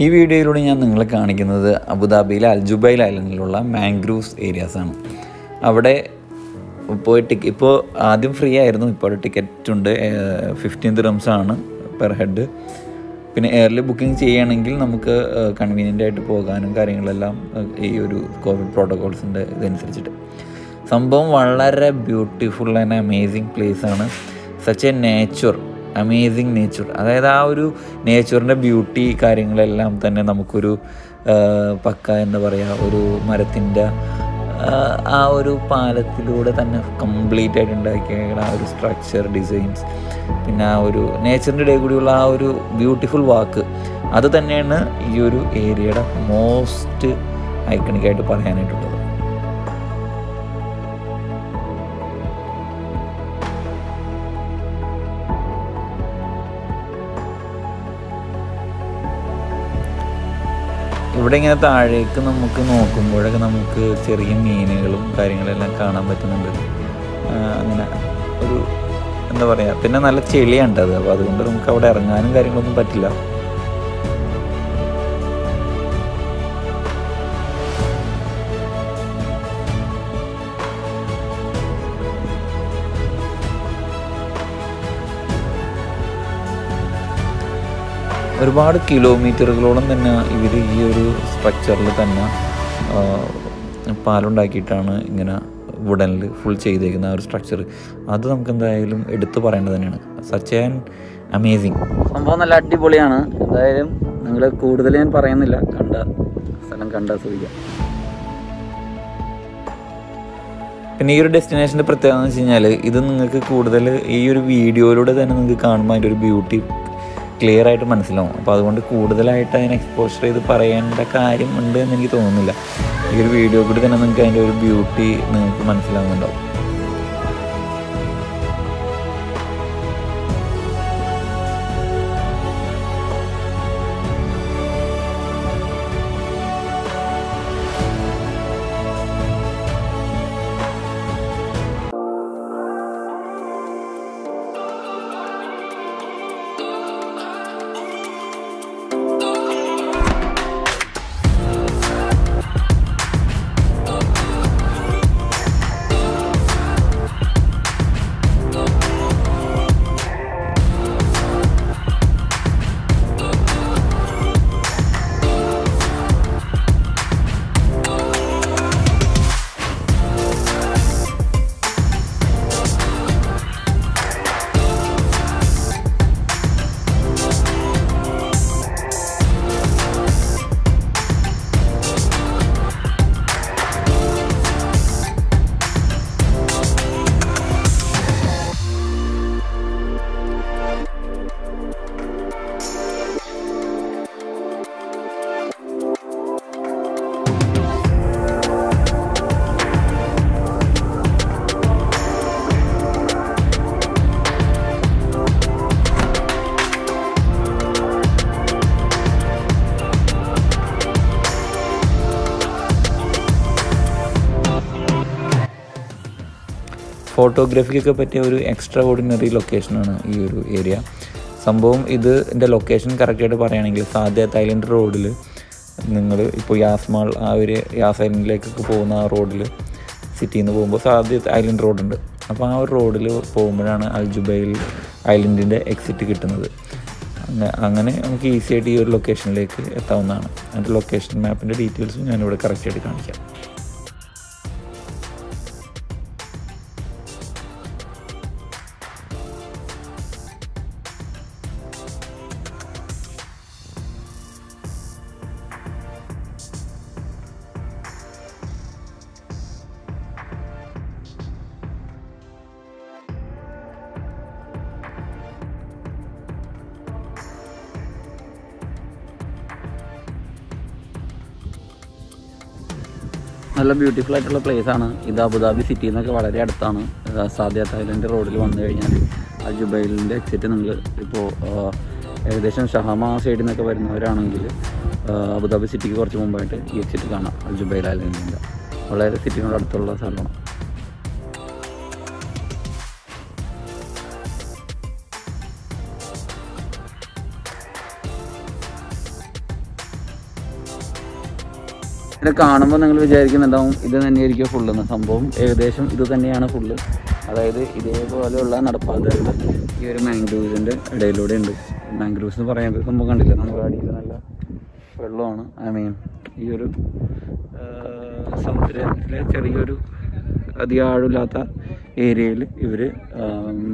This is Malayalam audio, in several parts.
ഈ വീഡിയോയിലൂടെ ഞാൻ നിങ്ങളെ കാണിക്കുന്നത് അബുദാബിയിലെ ജുബൈൽ ഐലൻഡിലുള്ള മാംഗ്രൂവ്സ് ഏരിയാസാണ്. അവിടെ പോയി ഇപ്പോൾ ആദ്യം ഫ്രീ ആയിരുന്നു, ഇപ്പോൾ ടിക്കറ്റ് ഉണ്ട്. 15 dirhams ആണ് പെർ ഹെഡ്. പിന്നെ എയർലി ബുക്കിംഗ് ചെയ്യുകയാണെങ്കിൽ നമുക്ക് കൺവീനിയൻ്റ് ആയിട്ട് പോകാനും കാര്യങ്ങളെല്ലാം ഈ ഒരു കോവിഡ് പ്രോട്ടോകോൾസിൻ്റെ ഇതനുസരിച്ചിട്ട്. സംഭവം വളരെ ബ്യൂട്ടിഫുൾ ആൻഡ് അമേസിങ് പ്ലേസാണ്. Such a nature, amazing nature. അതായത് ആ ഒരു നേച്ചറിൻ്റെ ബ്യൂട്ടി കാര്യങ്ങളെല്ലാം തന്നെ നമുക്കൊരു പക്ക എന്താ പറയുക, ഒരു മരത്തിൻ്റെ ആ ഒരു പാലത്തിലൂടെ തന്നെ കംപ്ലീറ്റ് ആയിട്ട് ഉണ്ടാക്കിയ ആ ഒരു സ്ട്രക്ചർ ഡിസൈൻസ്, പിന്നെ ആ ഒരു നേച്ചറിൻ്റെ ഇടയിൽ കൂടിയുള്ള ആ ഒരു ബ്യൂട്ടിഫുൾ വാക്ക്, അത് തന്നെയാണ് ഈ ഒരു ഏരിയയുടെ മോസ്റ്റ് ഐക്കണിക്കായിട്ട് പറയാനായിട്ടുള്ളത്. ഇവിടെ ഇങ്ങനെ താഴേക്ക് നമുക്ക് നോക്കുമ്പോഴൊക്കെ നമുക്ക് ചെറിയ മീനുകളും കാര്യങ്ങളെല്ലാം കാണാൻ പറ്റുന്നുണ്ട്. അങ്ങനെ ഒരു എന്താ പറയുക, പിന്നെ നല്ല ചെളിയുണ്ട് അത്. അപ്പോൾ അതുകൊണ്ട് നമുക്ക് അവിടെ ഇറങ്ങാനും കാര്യങ്ങളൊന്നും പറ്റില്ല. ഒരുപാട് കിലോമീറ്ററുകളോളം തന്നെ ഇവർ ഈ ഒരു സ്ട്രക്ചറിൽ തന്നെ പാലുണ്ടാക്കിയിട്ടാണ് ഇങ്ങനെ വുഡനിൽ ഫുൾ ചെയ്തേക്കുന്ന ആ ഒരു സ്ട്രക്ചർ. അത് നമുക്ക് എന്തായാലും എടുത്തു പറയേണ്ടത് തന്നെയാണ്. സച്ച് ആൻ അമേസിങ് സംഭവം, നല്ല അടിപൊളിയാണ്. എന്തായാലും നിങ്ങൾ കൂടുതൽ ഞാൻ പറയുന്നില്ല, സ്ഥലം കണ്ടാസ്വദിക്കാം. പിന്നെ ഈ ഒരു ഡെസ്റ്റിനേഷൻ്റെ പ്രത്യേകത എന്ന് വെച്ച് കഴിഞ്ഞാൽ, ഇത് നിങ്ങൾക്ക് കൂടുതൽ ഈ ഒരു വീഡിയോയിലൂടെ തന്നെ നിങ്ങൾക്ക് കാണുമ്പോൾ അതിൻ്റെ ഒരു ബ്യൂട്ടി ക്ലിയർ ആയിട്ട് മനസ്സിലാവും. അപ്പോൾ അതുകൊണ്ട് കൂടുതലായിട്ട് അതിനെ എക്സ്പോഷർ ചെയ്ത് പറയേണ്ട കാര്യം ഉണ്ട് എന്ന് എനിക്ക് തോന്നുന്നില്ല. ഈ ഒരു വീഡിയോ കൂടി തന്നെ നിങ്ങൾക്ക് അതിൻ്റെ ഒരു ബ്യൂട്ടി നിങ്ങൾക്ക് മനസ്സിലാവുന്നുണ്ടാവും. ഫോട്ടോഗ്രാഫിക്കൊക്കെ പറ്റിയ ഒരു എക്സ്ട്രാ ഓർഡിനറി ലൊക്കേഷനാണ് ഈ ഒരു ഏരിയ. സംഭവം ഇതിൻ്റെ ലൊക്കേഷൻ കറക്റ്റായിട്ട് പറയുകയാണെങ്കിൽ, സാദിയാത്ത് ഐലൻഡ് റോഡിൽ നിങ്ങൾ ഇപ്പോൾ യാസ്മാൾ ആ ഒരു യാസ് ഐലൻഡിലേക്കൊക്കെ പോകുന്ന ആ റോഡിൽ സിറ്റിയിൽ നിന്ന് പോകുമ്പോൾ സാദിയാത്ത് ഐലൻഡ് റോഡുണ്ട്. അപ്പോൾ ആ ഒരു റോഡിൽ പോകുമ്പോഴാണ് ജുബൈൽ ഐലൻഡിൻ്റെ എക്സിറ്റ് കിട്ടുന്നത്. അങ്ങനെ നമുക്ക് ഈസി ആയിട്ട് ഈ ഒരു ലൊക്കേഷനിലേക്ക് എത്താവുന്നതാണ്. അതിൻ്റെ ലൊക്കേഷൻ മാപ്പിൻ്റെ ഡീറ്റെയിൽസും ഞാനിവിടെ കറക്റ്റായിട്ട് കാണിക്കാം. നല്ല ബ്യൂട്ടിഫുൾ ആയിട്ടുള്ള പ്ലേസാണ് ഇത്. അബുദാബി സിറ്റിയിൽ നിന്നൊക്കെ വളരെ അടുത്താണ്. സാദിയാത്ത് ഐലൻഡ് റോഡിൽ വന്നു കഴിഞ്ഞാൽ ജുബൈലിൻ്റെ എക്സിറ്റ് നിങ്ങൾ ഇപ്പോൾ ഏകദേശം ഷഹാമ സൈഡിൽ നിന്നൊക്കെ വരുന്നവരാണെങ്കിൽ അബുദാബി സിറ്റിക്ക് കുറച്ച് മുമ്പായിട്ട് ഈ എക്സിറ്റ് കാണാം. ജുബൈൽ ഐലൻഡിൻ്റെ വളരെ സിറ്റിനോട് അടുത്തുള്ള സ്ഥലമാണ്. ഇത് കാണുമ്പോൾ നിങ്ങൾ വിചാരിക്കുന്നുണ്ടാവും ഇത് തന്നെയായിരിക്കും ഫുള്ളെന്ന്. സംഭവം ഏകദേശം ഇത് തന്നെയാണ് ഫുള്ള്. അതായത് ഇതേപോലെയുള്ള നടപ്പാതകൾ ഈ ഒരു മാംഗ്രൂവ്സിൻ്റെ ഇടയിലൂടെ ഉണ്ട്. മാംഗ്രൂവ്സ് എന്ന് പറയുന്നത് സംഭവം കണ്ടില്ല, നമ്മുടെ അടിയിൽ നല്ല വെള്ളമാണ്. ഈ ഒരു സമുദ്രത്തിലെ ചെറിയൊരു അധികം ആഴമില്ലാത്ത ഏരിയയിൽ ഇവർ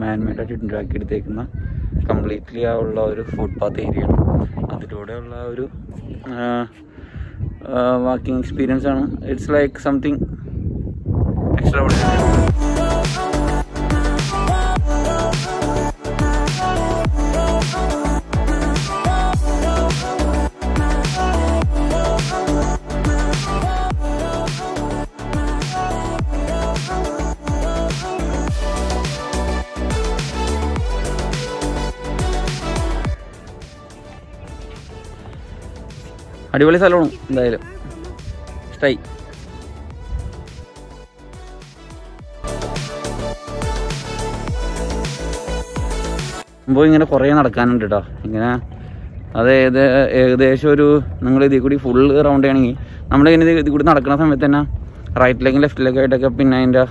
മാൻമേഡായിട്ട് ഉണ്ടാക്കി എടുത്തേക്കുന്ന കംപ്ലീറ്റ്ലി ഉള്ള ഒരു ഫുട് പാത്ത് ഏരിയയാണ്. അതിലൂടെയുള്ള ഒരു വാക്കിംഗ് എക്സ്പീരിയൻസ് ആണ്. It's like something extra ordinary. അടിപൊളി സ്ഥലമാണ് എന്തായാലും, ഇഷ്ടമായി. സംഭവം ഇങ്ങനെ കുറേ നടക്കാനുണ്ട് കേട്ടോ. ഇങ്ങനെ അതായത് ഏകദേശം ഒരു നിങ്ങൾ ഇതിൽ കൂടി ഫുൾ റൗണ്ട് ചെയ്യണമെങ്കിൽ നമ്മളിങ്ങനെ ഇതിൽ കൂടി നടക്കുന്ന സമയത്ത് തന്നെ റൈറ്റിലേക്കും ലെഫ്റ്റിലേക്കും ആയിട്ടൊക്കെ പിന്നെ അതിൻ്റെ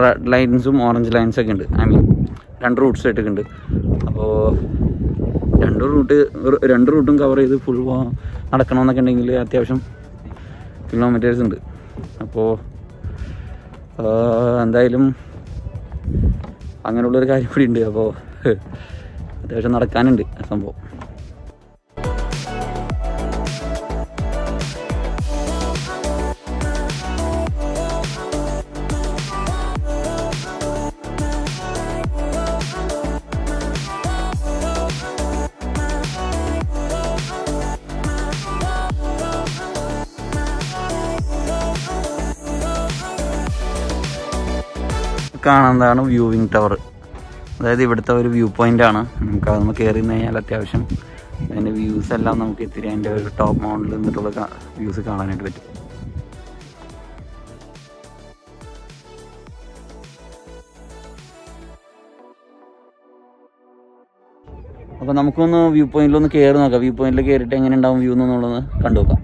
റെഡ് ലൈൻസും ഓറഞ്ച് ലൈൻസൊക്കെ ഉണ്ട്. 2 റൂട്ട്സ് ആയിട്ടൊക്കെ ഉണ്ട്. അപ്പോൾ രണ്ട് റൂട്ടും കവർ ചെയ്ത് ഫുൾ നടക്കണമെന്നൊക്കെ ഉണ്ടെങ്കിൽ അത്യാവശ്യം കിലോമീറ്റേഴ്സ് ഉണ്ട്. അപ്പോൾ എന്തായാലും അങ്ങനെയുള്ളൊരു കാര്യം കൂടി ഉണ്ട്. അപ്പോൾ അത്യാവശ്യം നടക്കാനുണ്ട് സംഭവം. കാണുന്നതാണ് വ്യൂവിങ് ടവർ. അതായത് ഇവിടുത്തെ ഒരു വ്യൂ പോയിൻ്റാണ്. നമുക്ക് അതൊന്ന് കയറി നിന്ന് കഴിഞ്ഞാൽ അത്യാവശ്യം അതിൻ്റെ വ്യൂസ് എല്ലാം നമുക്ക് ഇത്തിരി അതിൻ്റെ ഒരു ടോപ്പ് മൗണ്ടിൽ നിന്നിട്ടുള്ള വ്യൂസ് കാണാനായിട്ട് പറ്റും. അപ്പോൾ നമുക്കൊന്ന് വ്യൂ പോയിന്റിലൊന്ന് കയറി നോക്കാം. വ്യൂ പോയിന്റിൽ കയറിയിട്ട് എങ്ങനെ ഉണ്ടാവും വ്യൂ എന്നുള്ളത് കണ്ടു നോക്കാം.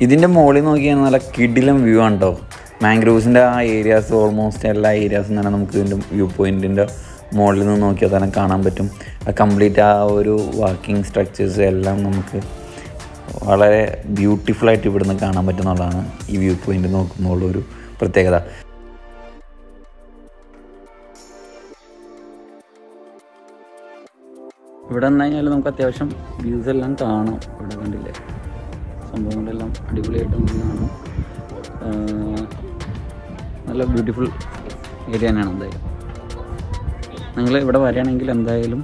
ഇതിൻ്റെ മുകളിൽ നോക്കിയാൽ നല്ല കിടിലം വ്യൂ ആണ് കേട്ടോ. മാംഗ്രൂവ്സിൻ്റെ ആ ഏരിയാസ് ഓൾമോസ്റ്റ് എല്ലാ ഏരിയാസും തന്നെ നമുക്ക് ഇതിൻ്റെ വ്യൂ പോയിൻറ്റിൻ്റെ മുകളിൽ നിന്ന് നോക്കിയാൽ തന്നെ കാണാൻ പറ്റും. കംപ്ലീറ്റ് ആ ഒരു വാക്കിംഗ് സ്ട്രക്ചേഴ്സ് എല്ലാം നമുക്ക് വളരെ ബ്യൂട്ടിഫുള്ളായിട്ട് ഇവിടുന്ന് കാണാൻ പറ്റുന്നതാണ് ഈ വ്യൂ പോയിൻ്റ് നോക്കുമ്പോൾ ഒരു പ്രത്യേകത. ഇവിടെ വന്നു കഴിഞ്ഞാൽ നമുക്ക് അത്യാവശ്യം വ്യൂസ് എല്ലാം കാണാം. ഇവിടെ കണ്ടില്ലേ, സംഭവങ്ങളെല്ലാം അടിപൊളിയായിട്ട് നമുക്ക് കാണാം. നല്ല ബ്യൂട്ടിഫുൾ ഏരിയ തന്നെയാണ്. എന്തായാലും നിങ്ങൾ ഇവിടെ വരികയാണെങ്കിൽ എന്തായാലും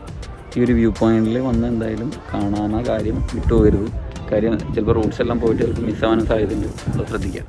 ഈ ഒരു വ്യൂ പോയിന്റിൽ വന്ന് എന്തായാലും കാണാവുന്ന കാര്യം വിട്ടുപോകരുത്. കാര്യം ചിലപ്പോൾ റൂട്ട്സ് എല്ലാം പോയിട്ട് ചിലപ്പോൾ മിസ്സാവാനും സാധ്യതയുണ്ട്. അത് ശ്രദ്ധിക്കാം.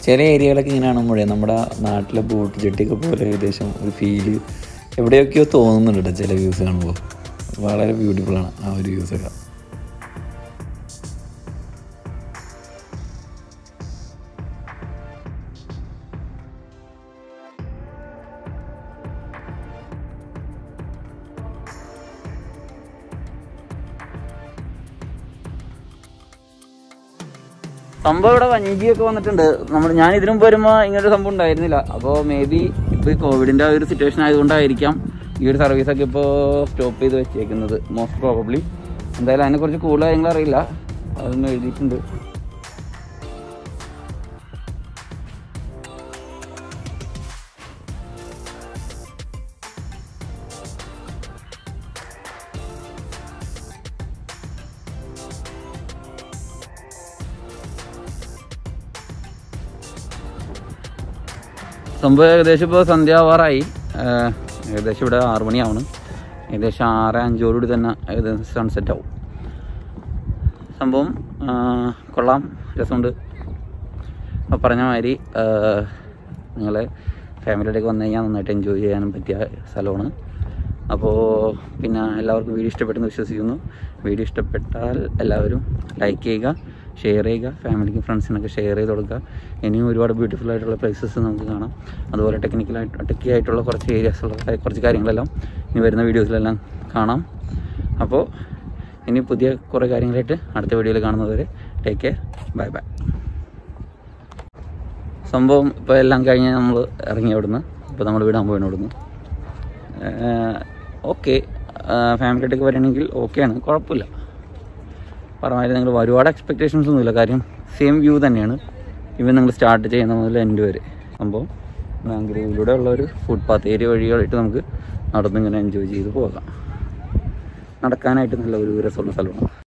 ചില ഏരിയകളൊക്കെ ഇങ്ങനെ കാണുമ്പോഴേ നമ്മുടെ നാട്ടിലെ ബോട്ട് ജെട്ടിയൊക്കെ പോലെ ഏകദേശം ഒരു ഫീല് എവിടെയൊക്കെയോ തോന്നുന്നുണ്ട് കേട്ടോ ചില വ്യൂസ് കാണുമ്പോൾ. വളരെ ബ്യൂട്ടിഫുള്ളാണ് ആ ഒരു വ്യൂസൊക്കെ. സംഭവം ഇവിടെ വഞ്ചിയൊക്കെ വന്നിട്ടുണ്ട്. ഞാൻ ഇതിനു മുമ്പ് വരുമ്പോൾ ഇങ്ങനൊരു സംഭവം ഉണ്ടായിരുന്നില്ല. അപ്പോൾ മേ ബി ഇപ്പോൾ ഈ കോവിഡിൻ്റെ ഒരു സിറ്റുവേഷൻ ആയതുകൊണ്ടായിരിക്കാം ഈ ഒരു സർവീസൊക്കെ ഇപ്പോൾ സ്റ്റോപ്പ് ചെയ്ത് വെച്ചേക്കുന്നത് മോസ്റ്റ് പ്രോബബ്ലി. എന്തായാലും അതിനെക്കുറിച്ച് കൂടുതൽ കാര്യങ്ങൾ അറിയില്ല, അതൊന്നും എഴുതിയിട്ടുണ്ട്. സംഭവം ഏകദേശം ഇപ്പോൾ സന്ധ്യാവാറായി. ഏകദേശം ഇവിടെ 6 മണിയാവണം. ഏകദേശം 6:05 തന്നെ ഏകദേശം സൺസെറ്റ് ആവും. സംഭവം കൊള്ളാം, രസമുണ്ട്. അപ്പോൾ പറഞ്ഞ മാതിരി നിങ്ങൾ ഫാമിലിയുടെയൊക്കെ വന്നു കഴിഞ്ഞാൽ നന്നായിട്ട് എൻജോയ് ചെയ്യാനും പറ്റിയ സ്ഥലമാണ്. അപ്പോൾ പിന്നെ എല്ലാവർക്കും വീഡിയോ ഇഷ്ടപ്പെട്ടെന്ന് വിശ്വസിക്കുന്നു. വീഡിയോ ഇഷ്ടപ്പെട്ടാൽ എല്ലാവരും ലൈക്ക് ചെയ്യുക, ഷെയർ ചെയ്യുക, ഫാമിലിക്കും ഫ്രണ്ട്സിനൊക്കെ ഷെയർ ചെയ്ത് കൊടുക്കുക. ഇനിയും ഒരുപാട് ബ്യൂട്ടിഫുൾ ആയിട്ടുള്ള പ്ലേസസ് നമുക്ക് കാണാം. അതുപോലെ ടെക്കി ആയിട്ടുള്ള കുറച്ച് ഏരിയാസുള്ള കുറച്ച് കാര്യങ്ങളെല്ലാം ഇനി വരുന്ന വീഡിയോസിലെല്ലാം കാണാം. അപ്പോൾ ഇനി പുതിയ കുറേ കാര്യങ്ങളായിട്ട് അടുത്ത വീഡിയോയിൽ കാണുന്നതുവരെ ടേക്ക് കെയർ, ബൈ ബൈ. സംഭവം ഇപ്പോൾ എല്ലാം കഴിഞ്ഞ് നമ്മൾ ഇറങ്ങി അവിടുന്ന്. ഇപ്പോൾ നമ്മൾ വിടാൻ പോയി അവിടുന്ന്. ഓക്കെ, ഫാമിലിയായിട്ടൊക്കെ വരികയാണെങ്കിൽ ഓക്കെയാണ്, കുഴപ്പമില്ല. പറഞ്ഞാൽ നിങ്ങൾ ഒരുപാട് എക്സ്പെക്റ്റേഷൻസ് ഒന്നുമില്ല. കാര്യം സെയിം വ്യൂ തന്നെയാണ് ഇവൻ നിങ്ങൾ സ്റ്റാർട്ട് ചെയ്യുന്ന മുതൽ എൻഡ് വരെ. സംഭവം മാംഗ്രൂവിലൂടെ ഉള്ള ഒരു ഫുട്പാത്ത് ഏരിയ വഴികളായിട്ട് നമുക്ക് നടന്നിങ്ങനെ എൻജോയ് ചെയ്ത് പോകാം. നടക്കാനായിട്ട് നല്ല ഒരു രസമുള്ള സ്ഥലമാണ്.